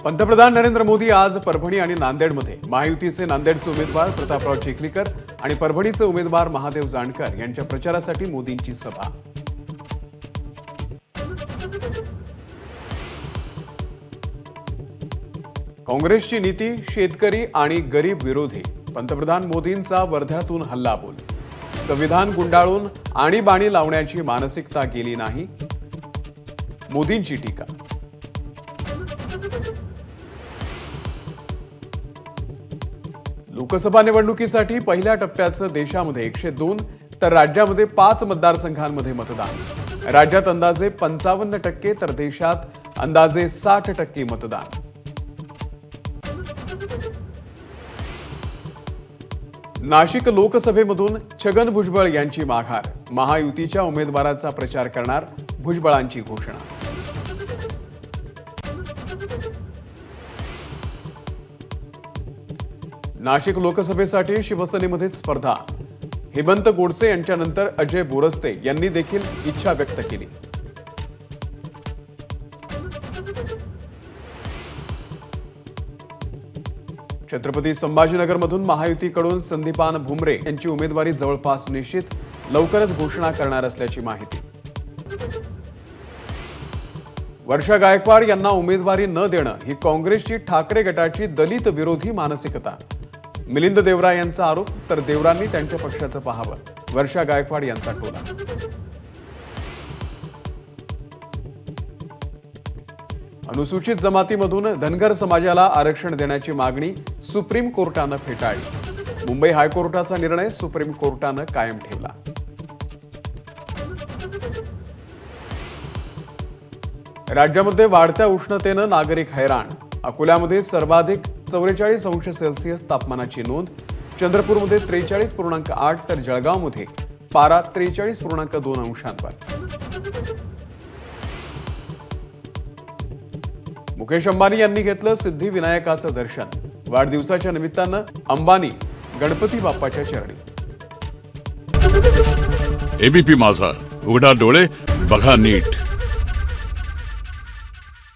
पंतप्रधान नरेंद्र मोदी आज परभणी आणि नांदेडमध्ये महायुतीचे नांदेडचे उमेदवार प्रतापराव चिखलीकर आणि परभणीचे उमेदवार महादेव जानकर यांच्या प्रचारासाठी मोदींची सभा। काँग्रेसची नीती शेतकरी आणि गरीब विरोधी, पंतप्रधान मोदींचा वर्ध्यातून हल्लाबोल। संविधान गुंडाळून आणीबाणी लावण्याची मानसिकता गेली नाही, मोदींची टीका। लोकसभा निवडणुकीसाठी पहिल्या टप्प्याचं देशामध्ये 102 तर राज्यामध्ये 5 मतदारसंघांमध्ये मतदान। राज्यात अंदाजे 55% तर देशात अंदाजे 60% मतदान। नाशिक लोकसभेमधून छगन भुजबळ यांची माघार, महायुतीच्या उमेदवाराचा प्रचार करणार भुजबळांची घोषणा। नाशिक लोकसभेसाठी शिवसेनेमध्येच स्पर्धा, हेमंत गोडसे यांच्यानंतर अजय बोरस्ते यांनी देखील इच्छा व्यक्त केली। छत्रपती संभाजीनगरमधून महायुतीकडून संदीपान भुमरे यांची उमेदवारी जवळपास निश्चित, लवकरच घोषणा करणार असल्याची माहिती। वर्षा गायकवाड यांना उमेदवारी न देणं ही काँग्रेसची ठाकरे गटाची दलित विरोधी मानसिकता, मिलिंद देवरा यांचा आरोप, तर देवरांनी त्यांच्या पक्षाचं पाहावं, वर्षा गायकवाड यांचा टोला। अनुसूचित जमातीमधून धनगर समाजाला आरक्षण देण्याची मागणी सुप्रीम कोर्टानं फेटाळली, मुंबई हायकोर्टाचा निर्णय सुप्रीम कोर्टानं कायम ठेवला। राज्यामध्ये वाढत्या उष्णतेनं नागरिक हैराण, अकोल्यामध्ये सर्वाधिक 44 अंश सेल्सिअस तापमानाची नोंद, चंद्रपूरमध्ये 43.8 तर जळगावमध्ये पारा 43.2 अंशांवर। मुकेश अंबानी यांनी घेतलं सिद्धिविनायकाचं दर्शन, वाढदिवसाच्या निमित्तानं अंबानी गणपती बाप्पाच्या चरणी। एबीपी माझा, उघडा डोळे बघा नीट।